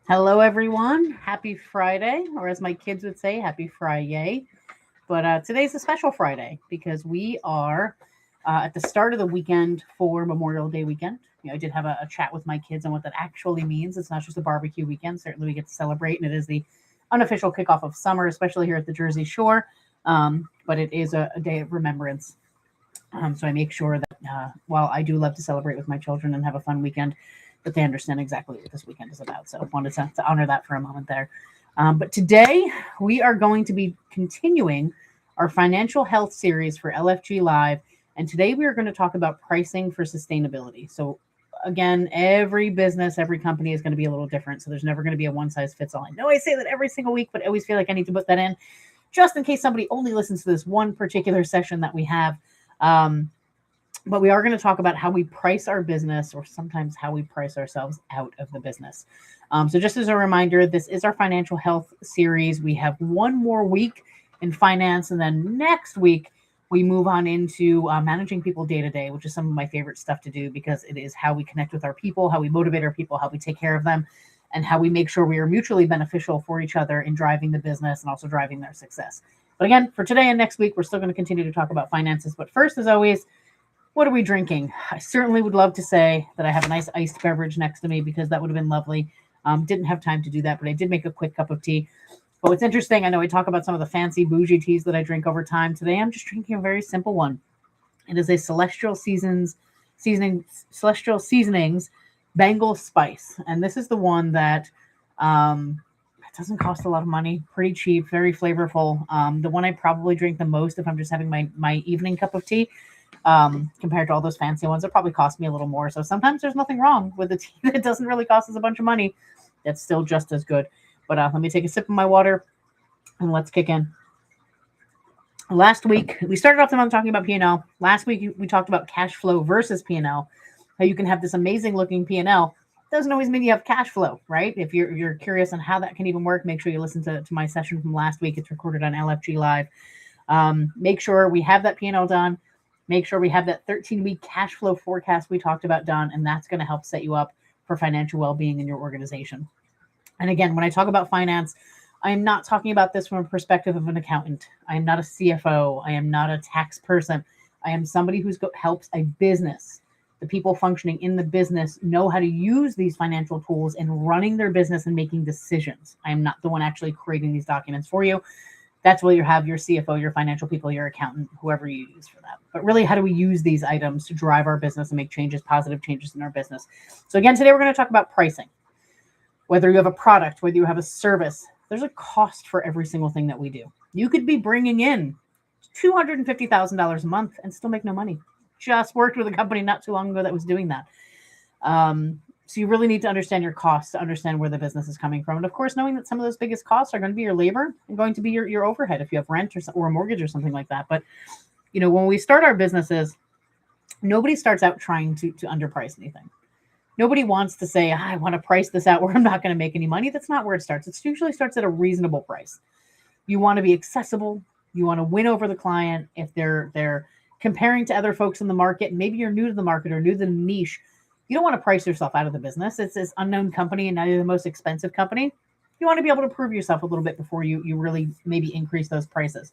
Hello, everyone. Happy Friday, or as my kids would say, happy Friday. But today's a special Friday because we are at the start of the weekend for Memorial Day weekend. I did have a chat with my kids on what that actually means. It's not just a barbecue weekend. Certainly, we get to celebrate, and it is the unofficial kickoff of summer, especially here at the Jersey Shore. But it is a day of remembrance. So I make sure that while I do love to celebrate with my children and have a fun weekend, that they understand exactly what this weekend is about. So I wanted to honor that for a moment there. But today we are going to be continuing our financial health series for LFG Live. And today we are going to talk about pricing for sustainability. So again, every business, every company is going to be a little different. So there's never going to be a one size fits all. I know I say that every single week, but I always feel like I need to put that in just in case somebody only listens to this one particular session that we have. Um, but we are going to talk about how we price our business, or sometimes how we price ourselves out of the business. So just as a reminder, this is our financial health series. We have one more week in finance, and then next week we move on into managing people day to day, which is some of my favorite stuff to do because it is how we connect with our people, how we motivate our people, how we take care of them, and how we make sure we are mutually beneficial for each other in driving the business and also driving their success. But again, for today and next week, we're still going to continue to talk about finances. But first, as always, what are we drinking? I certainly would love to say that I have a nice iced beverage next to me because that would have been lovely. Didn't have time to do that, but I did make a quick cup of tea. But what's interesting, I know I talk about some of the fancy bougie teas that I drink over time. Today, I'm just drinking a very simple one. It is a Celestial Seasonings Bengal Spice, and this is the one that it doesn't cost a lot of money, pretty cheap, very flavorful. The one I probably drink the most if I'm just having my evening cup of tea. Compared to all those fancy ones, it probably cost me a little more. So sometimes there's nothing wrong with a tea that doesn't really cost us a bunch of money. That's still just as good. But let me take a sip of my water and let's kick in. Last week, we started off the month talking about P&L. Last week, we talked about cash flow versus P&L. How you can have this amazing looking P&L. Doesn't always mean you have cash flow, right? If you're curious on how that can even work, make sure you listen to my session from last week. It's recorded on LFG Live. Make sure we have that P&L done. Make sure we have that 13-week cash flow forecast we talked about done, and that's going to help set you up for financial well-being in your organization. And again, when I talk about finance, I am not talking about this from a perspective of an accountant. I am not a CFO. I am not a tax person. I am somebody who helps a business. The people functioning in the business know how to use these financial tools in running their business and making decisions. I am not the one actually creating these documents for you. That's where you have your CFO, your financial people, your accountant, whoever you use for that. But really, how do we use these items to drive our business and make changes, positive changes in our business? So again, today we're going to talk about pricing. Whether you have a product, whether you have a service, there's a cost for every single thing that we do. You could be bringing in $250,000 a month and still make no money. Just worked with a company not too long ago that was doing that. So you really need to understand your costs to understand where the business is coming from. And of course, knowing that some of those biggest costs are going to be your labor and going to be your overhead if you have rent or a mortgage or something like that. But, when we start our businesses, nobody starts out trying to underprice anything. Nobody wants to say, I want to price this out where I'm not going to make any money. That's not where it starts. It usually starts at a reasonable price. You want to be accessible. You want to win over the client. If they're comparing to other folks in the market, maybe you're new to the market or new to the niche, you don't want to price yourself out of the business. It's this unknown company and now you're the most expensive company. You want to be able to prove yourself a little bit before you really maybe increase those prices.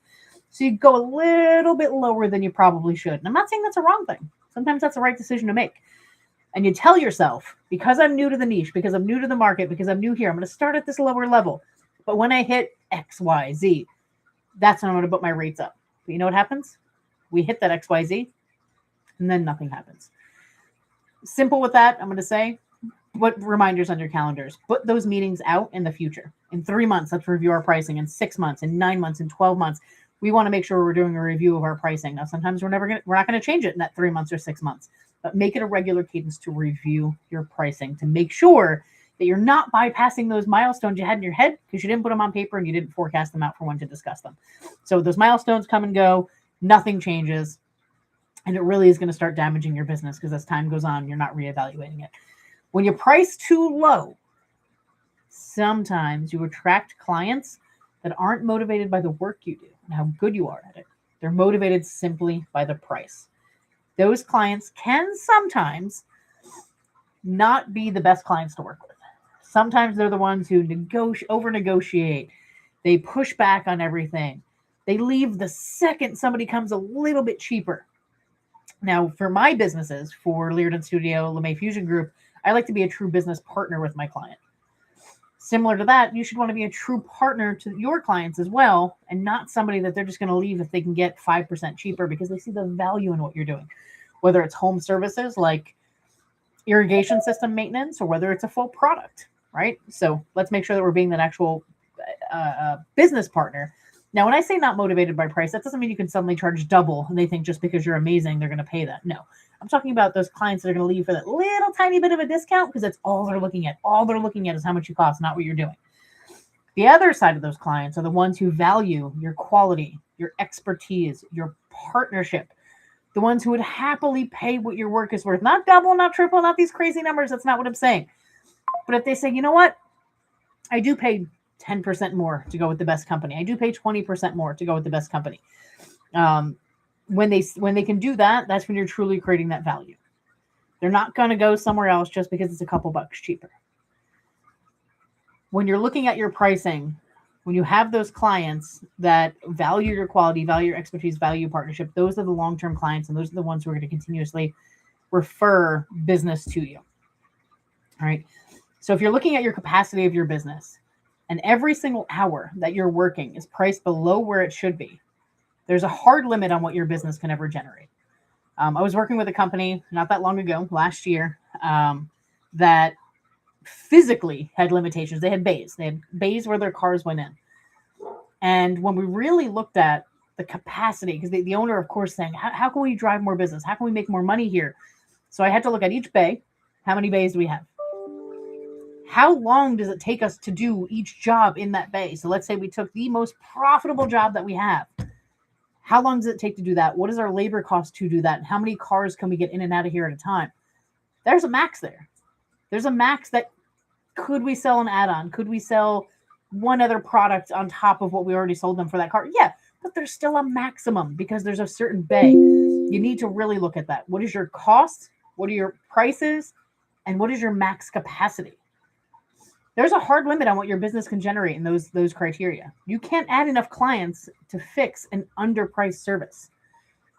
So you go a little bit lower than you probably should. And I'm not saying that's a wrong thing. Sometimes that's the right decision to make. And you tell yourself, because I'm new to the niche, because I'm new to the market, because I'm new here, I'm going to start at this lower level. But when I hit X, Y, Z, that's when I'm going to put my rates up. But you know what happens? We hit that X, Y, Z, and then nothing happens. Simple with that, I'm going to say, what reminders on your calendars? Put those meetings out in the future. In 3 months, let's review our pricing. In 6 months, in 9 months, in 12 months, we want to make sure we're doing a review of our pricing. Now, sometimes we're not going to change it in that 3 months or 6 months, but make it a regular cadence to review your pricing to make sure that you're not bypassing those milestones you had in your head because you didn't put them on paper and you didn't forecast them out for when to discuss them. So those milestones come and go, nothing changes, and it really is going to start damaging your business because as time goes on, you're not reevaluating it. When you price too low, sometimes you attract clients that aren't motivated by the work you do and how good you are at it. They're motivated simply by the price. Those clients can sometimes not be the best clients to work with. Sometimes they're the ones who over negotiate. They push back on everything. They leave the second somebody comes a little bit cheaper. Now, for my businesses, for Learden Studio, LeMay Fusion Group, I like to be a true business partner with my client. Similar to that, you should want to be a true partner to your clients as well, and not somebody that they're just going to leave if they can get 5% cheaper because they see the value in what you're doing. Whether it's home services like irrigation system maintenance or whether it's a full product, right? So let's make sure that we're being that actual business partner. Now, when I say not motivated by price, that doesn't mean you can suddenly charge double and they think just because you're amazing, they're going to pay that. No, I'm talking about those clients that are going to leave for that little tiny bit of a discount because that's all they're looking at. All they're looking at is how much you cost, not what you're doing. The other side of those clients are the ones who value your quality, your expertise, your partnership, the ones who would happily pay what your work is worth. Not double, not triple, not these crazy numbers. That's not what I'm saying. But if they say, you know what, I do pay 10% more to go with the best company. I do pay 20% more to go with the best company. When they can do that, that's when you're truly creating that value. They're not going to go somewhere else just because it's a couple bucks cheaper. When you're looking at your pricing, when you have those clients that value your quality, value your expertise, value your partnership, those are the long-term clients, and those are the ones who are going to continuously refer business to you. All right. So if you're looking at your capacity of your business, and every single hour that you're working is priced below where it should be, there's a hard limit on what your business can ever generate. I was working with a company not that long ago, last year, that physically had limitations. They had bays. They had bays where their cars went in. And when we really looked at the capacity, because the owner, of course, saying, how can we drive more business? How can we make more money here? So I had to look at each bay. How many bays do we have? How long does it take us to do each job in that bay? So let's say we took the most profitable job that we have. How long does it take to do that? What is our labor cost to do that? And how many cars can we get in and out of here at a time? There's a max there. There's a max that could we sell an add-on? Could we sell one other product on top of what we already sold them for that car? Yeah, but there's still a maximum because there's a certain bay. You need to really look at that. What is your cost? What are your prices? And what is your max capacity? There's a hard limit on what your business can generate in those criteria. You can't add enough clients to fix an underpriced service.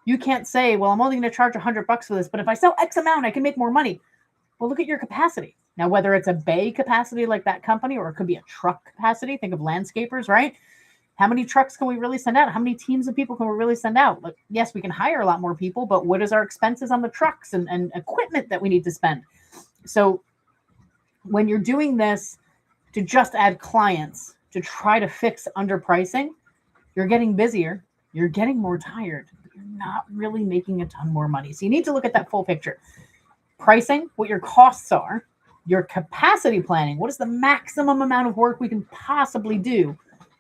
You can't say, well, I'm only going to charge $100 for this, but if I sell X amount, I can make more money. Well, look at your capacity. Now, whether it's a bay capacity like that company, or it could be a truck capacity, think of landscapers, right? How many trucks can we really send out? How many teams of people can we really send out? Like, yes, we can hire a lot more people, but what is our expenses on the trucks and equipment that we need to spend? So when you're doing this to just add clients to try to fix underpricing, you're getting busier, you're getting more tired, but you're not really making a ton more money. So you need to look at that full picture. Pricing, what your costs are, your capacity planning, what is the maximum amount of work we can possibly do?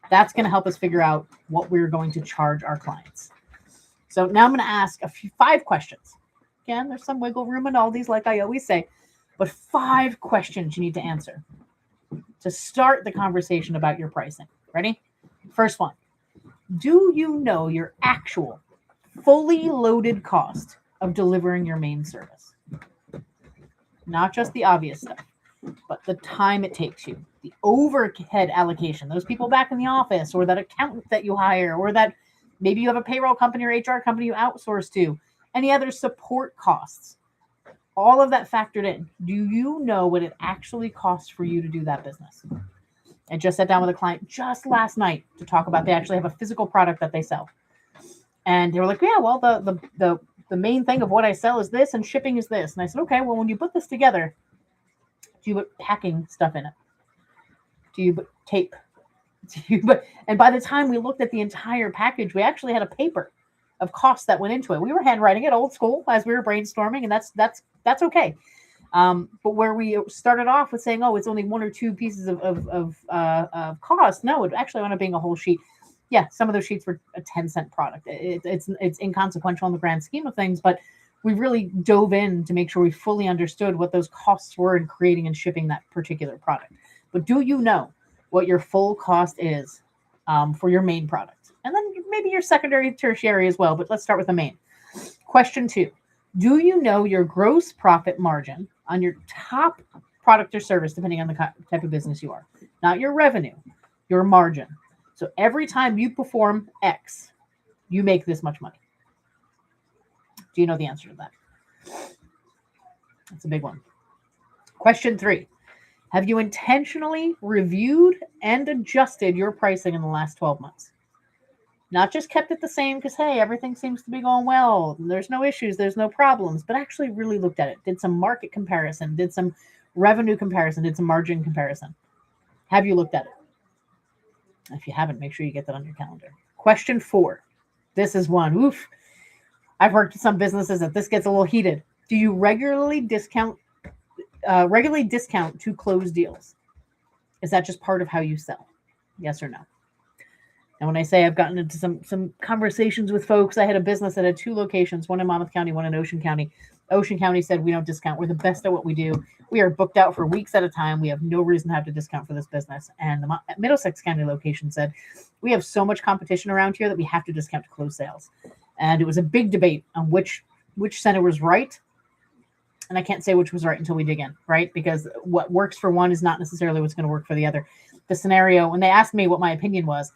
That's going to help us figure out what we're going to charge our clients. So now I'm going to ask 5 questions. Again, there's some wiggle room in all these, like I always say, but 5 questions you need to answer to start the conversation about your pricing. Ready? First one. Do you know your actual fully loaded cost of delivering your main service? Not just the obvious stuff, but the time it takes you, the overhead allocation, those people back in the office, or that accountant that you hire, or that maybe you have a payroll company or HR company you outsource to, any other support costs. All of that factored in. Do you know what it actually costs for you to do that business? I just sat down with a client just last night to talk about, they actually have a physical product that they sell. And they were like, yeah, well, the main thing of what I sell is this and shipping is this. And I said, okay, well, when you put this together, do you put packing stuff in it? Do you put tape? And by the time we looked at the entire package, we actually had a paper of costs that went into it. We were handwriting it old school as we were brainstorming, and that's okay. But where we started off with saying, oh, it's only 1 or 2 pieces of cost. No, it actually wound up being a whole sheet. Yeah, some of those sheets were a 10-cent product. It's inconsequential in the grand scheme of things, but we really dove in to make sure we fully understood what those costs were in creating and shipping that particular product. But do you know what your full cost is for your main product? And then maybe your secondary, tertiary as well, but let's start with the main. Question 2, do you know your gross profit margin on your top product or service, depending on the type of business you are, not your revenue, your margin. So every time you perform X, you make this much money. Do you know the answer to that? That's a big one. Question 3. Have you intentionally reviewed and adjusted your pricing in the last 12 months? Not just kept it the same because, hey, everything seems to be going well. There's no issues. There's no problems. But actually really looked at it. Did some market comparison. Did some revenue comparison. Did some margin comparison. Have you looked at it? If you haven't, make sure you get that on your calendar. Question 4. This is one. Oof. I've worked with some businesses that this gets a little heated. Do you regularly discount to close deals? Is that just part of how you sell? Yes or no? And when I say I've gotten into some conversations with folks, I had a business that had 2 locations, one in Monmouth County, one in Ocean County. Ocean County said, we don't discount. We're the best at what we do. We are booked out for weeks at a time. We have no reason to have to discount for this business. And the Middlesex County location said, we have so much competition around here that we have to discount to close sales. And it was a big debate on which center was right. And I can't say which was right until we dig in, right? Because what works for one is not necessarily what's going to work for the other. The scenario, when they asked me what my opinion was,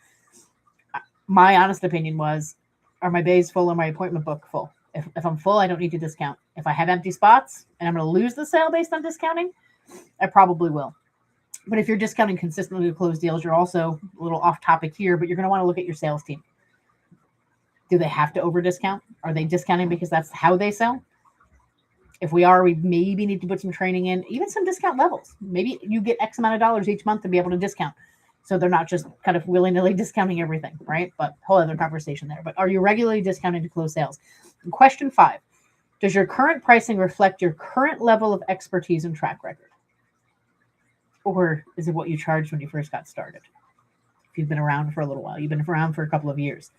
my honest opinion was, are my bays full or my appointment book full? If I'm full, I don't need to discount. If I have empty spots and I'm going to lose the sale based on discounting, I probably will. But if you're discounting consistently to close deals, you're also a little off topic here, but you're going to want to look at your sales team. Do they have to over discount? Are they discounting because that's how they sell? If we are, we maybe need to put some training in, even some discount levels. Maybe you get X amount of dollars each month to be able to discount. So they're not just kind of willy-nilly discounting everything, right? But whole other conversation there. But are you regularly discounting to close sales? And question 5, does your current pricing reflect your current level of expertise and track record? Or is it what you charged when you first got started? If you've been around for a little while, you've been around for a couple of years.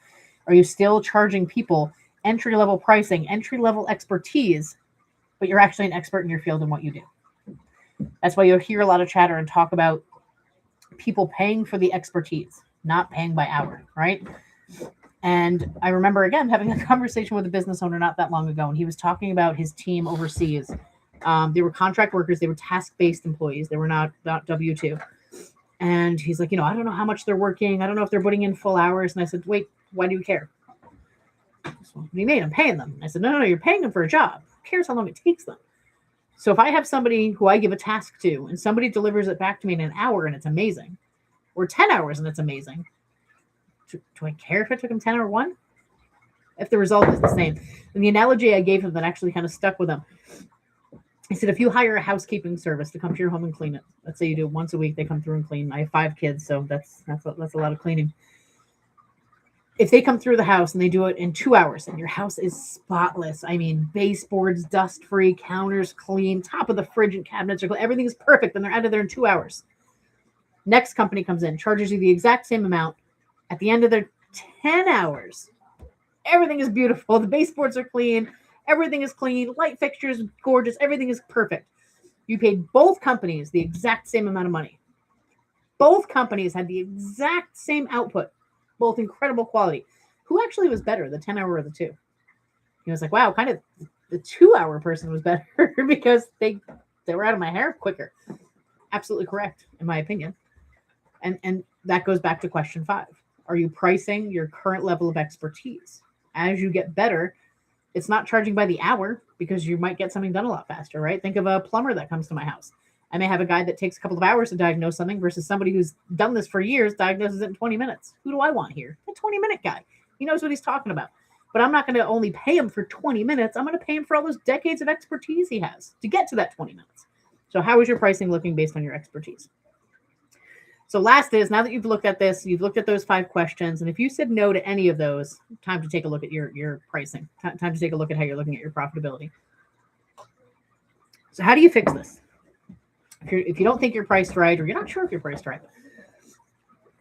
Are you still charging people entry-level pricing, entry-level expertise, but you're actually an expert in your field and what you do? That's why you'll hear a lot of chatter and talk about people paying for the expertise, not paying by hour, right? And I remember, again, having a conversation with a business owner not that long ago, and he was talking about his team overseas. They were contract workers. They were task-based employees. They were not W-2. And he's like, I don't know how much they're working. I don't know if they're putting in full hours. And I said, wait, why do you care? So, what do you mean? I'm paying them. I said, no, you're paying them for a job. Who cares how long it takes them? So if I have somebody who I give a task to and somebody delivers it back to me in an hour and it's amazing, or 10 hours and it's amazing, do I care if it took him 10 or 1? If the result is the same. And the analogy I gave him that actually kind of stuck with him, I said, if you hire a housekeeping service to come to your home and clean it, let's say you do it once a week, they come through and clean. I have 5 kids, so that's a lot of cleaning. If they come through the house and they do it in 2 hours and your house is spotless, I mean, baseboards, dust-free, counters clean, top of the fridge and cabinets are clean, everything is perfect, and they're out of there in 2 hours. Next company comes in, charges you the exact same amount. At the end of their 10 hours, everything is beautiful. The baseboards are clean. Everything is clean. Light fixtures, gorgeous. Everything is perfect. You paid both companies the exact same amount of money. Both companies had the exact same output. Both incredible quality. Who actually was better, the 10-hour or the 2? He was like, wow, kind of the 2-hour person was better because they were out of my hair quicker. Absolutely correct, in my opinion. And that goes back to question 5. Are you pricing your current level of expertise? As you get better, it's not charging by the hour because you might get something done a lot faster, right? Think of a plumber that comes to my house. I may have a guy that takes a couple of hours to diagnose something versus somebody who's done this for years, diagnoses it in 20 minutes. Who do I want here? A 20-minute guy. He knows what he's talking about. But I'm not going to only pay him for 20 minutes. I'm going to pay him for all those decades of expertise he has to get to that 20 minutes. So how is your pricing looking based on your expertise? So last is, now that you've looked at this, you've looked at those 5 questions, and if you said no to any of those, time to take a look at your pricing. Time to take a look at how you're looking at your profitability. So how do you fix this? If you don't think you're priced right, or you're not sure if you're priced right,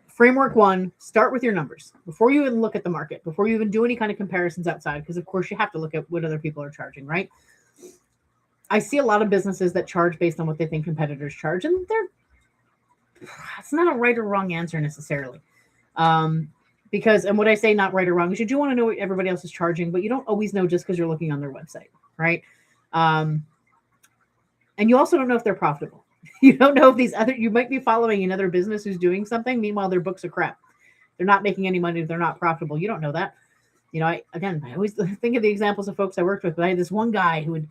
framework 1, start with your numbers. Before you even look at the market, before you even do any kind of comparisons outside, because of course you have to look at what other people are charging, right? I see a lot of businesses that charge based on what they think competitors charge, and it's not a right or wrong answer necessarily. Because, and what I say not right or wrong is you do want to know what everybody else is charging, but you don't always know just because you're looking on their website, right? And you also don't know if they're profitable. You don't know if you might be following another business who's doing something. Meanwhile, their books are crap. They're not making any money. They're not profitable. You don't know that. I always think of the examples of folks I worked with, but I had this one guy who would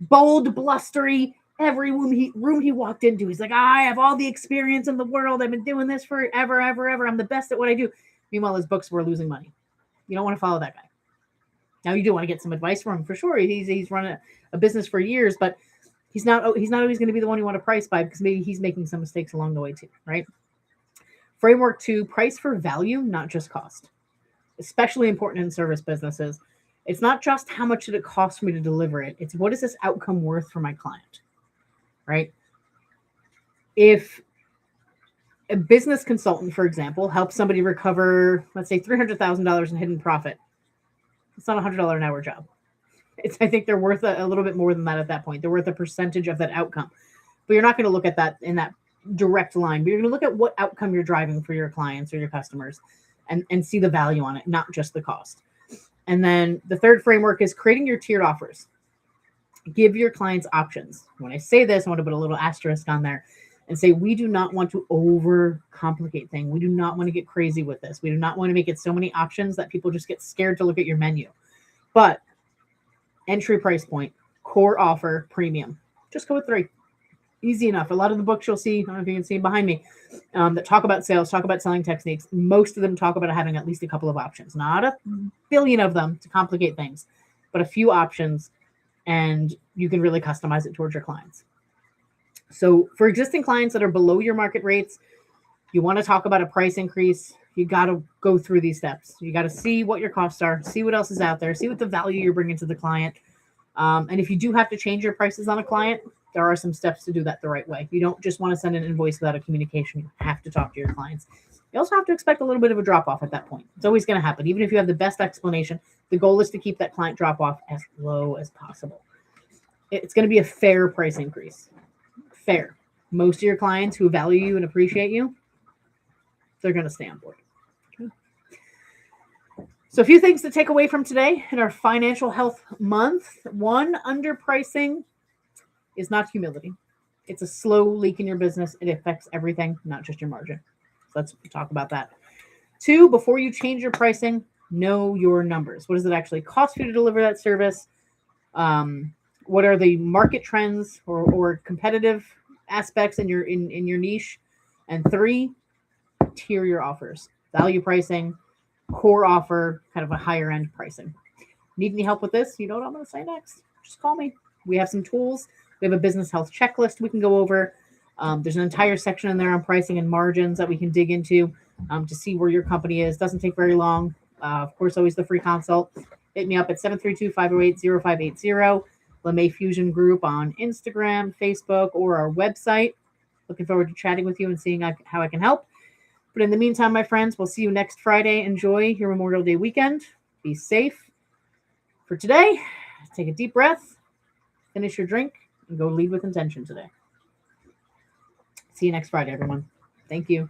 bold, blustery, every room he walked into, he's like, I have all the experience in the world. I've been doing this forever, ever. I'm the best at what I do. Meanwhile, his books were losing money. You don't want to follow that guy. Now, you do want to get some advice from him for sure. He's run a business for years, but he's not always going to be the one you want to price by, because maybe he's making some mistakes along the way too, right? Framework 2, price for value, not just cost. Especially important in service businesses. It's not just how much did it cost for me to deliver it. It's what is this outcome worth for my client, right? If a business consultant, for example, helps somebody recover, let's say $300,000 in hidden profit, it's not a $100 an hour job. I think they're worth a little bit more than that at that point. They're worth a percentage of that outcome. But you're not going to look at that in that direct line, but you're going to look at what outcome you're driving for your clients or your customers and see the value on it, not just the cost. And then the third framework is creating your tiered offers. Give your clients options. When I say this, I want to put a little asterisk on there and say, we do not want to overcomplicate things. We do not want to get crazy with this. We do not want to make it so many options that people just get scared to look at your menu. But entry price point, core offer, premium. Just go with 3. Easy enough. A lot of the books you'll see, I don't know if you can see behind me, that talk about sales, talk about selling techniques. Most of them talk about having at least a couple of options, not a billion of them to complicate things, but a few options, and you can really customize it towards your clients. So for existing clients that are below your market rates, you want to talk about a price increase. You got to go through these steps. You got to see what your costs are, see what else is out there, see what the value you're bringing to the client. And if you do have to change your prices on a client, there are some steps to do that the right way. You don't just want to send an invoice without a communication. You have to talk to your clients. You also have to expect a little bit of a drop off at that point. It's always going to happen. Even if you have the best explanation, the goal is to keep that client drop off as low as possible. It's going to be a fair price increase. Fair. Most of your clients who value you and appreciate you, they're going to stay on board. Okay. So a few things to take away from today in our financial health month. 1, underpricing is not humility. It's a slow leak in your business. It affects everything, not just your margin. So let's talk about that. 2, before you change your pricing, know your numbers. What does it actually cost you to deliver that service? What are the market trends or competitive aspects in your niche? And 3, tier your offers. Value pricing, core offer, kind of a higher end pricing. Need any help with this? You know what I'm going to say next? Just call me. We have some tools. We have a business health checklist we can go over. There's an entire section in there on pricing and margins that we can dig into to see where your company is. Doesn't take very long. Of course, always the free consult. Hit me up at 732-508-0580. LeMay Fusion Group on Instagram, Facebook, or our website. Looking forward to chatting with you and seeing how I can help. But in the meantime, my friends, we'll see you next Friday. Enjoy your Memorial Day weekend. Be safe. For today, take a deep breath, finish your drink, and go lead with intention today. See you next Friday, everyone. Thank you.